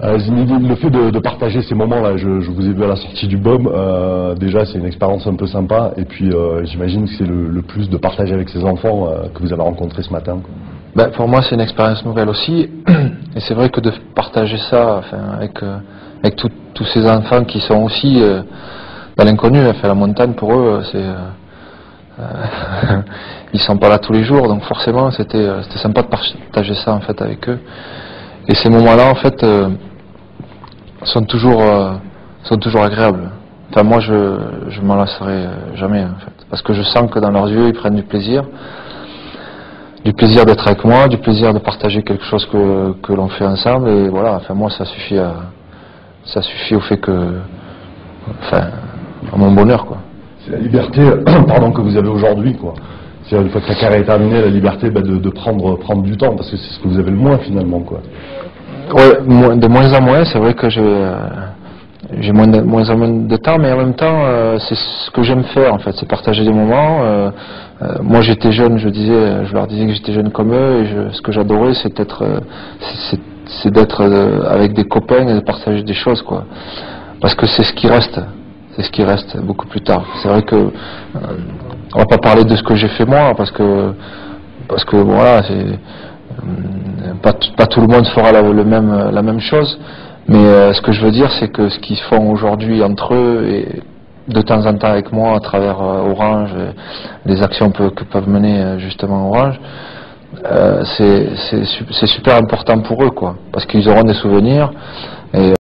Zinedine, le fait de partager ces moments-là, je vous ai vu à la sortie du BOM, déjà c'est une expérience un peu sympa, et puis j'imagine que c'est le plus de partager avec ces enfants que vous avez rencontrés ce matin, quoi. Ben, pour moi c'est une expérience nouvelle aussi, et c'est vrai que de partager ça avec tous ces enfants qui sont aussi dans l'inconnu, la montagne pour eux, ils sont pas là tous les jours, donc forcément c'était sympa de partager ça en fait avec eux. Et ces moments-là, en fait, sont toujours agréables. Enfin, moi, je m'en lasserai jamais, en fait, parce que je sens que dans leurs yeux, ils prennent du plaisir d'être avec moi, du plaisir de partager quelque chose que l'on fait ensemble. Et voilà. Enfin, moi, ça suffit au fait à mon bonheur, quoi. C'est la liberté, pardon, que vous avez aujourd'hui, quoi. C'est une fois que la carrière est terminée, la liberté de prendre du temps, parce que c'est ce que vous avez le moins finalement, quoi. Ouais, de moins en moins, c'est vrai que j'ai moins en moins de temps, mais en même temps, c'est ce que j'aime faire en fait, c'est partager des moments. Moi j'étais jeune, je leur disais que j'étais jeune comme eux, et ce que j'adorais c'est d'être avec des copains et de partager des choses, quoi. Parce que c'est ce qui reste beaucoup plus tard. C'est vrai que on va pas parler de ce que j'ai fait moi, parce que voilà, pas tout le monde fera la même chose, mais ce que je veux dire c'est que ce qu'ils font aujourd'hui entre eux et de temps en temps avec moi à travers Orange, les actions que peuvent mener justement Orange, c'est super important pour eux, quoi, parce qu'ils auront des souvenirs. Et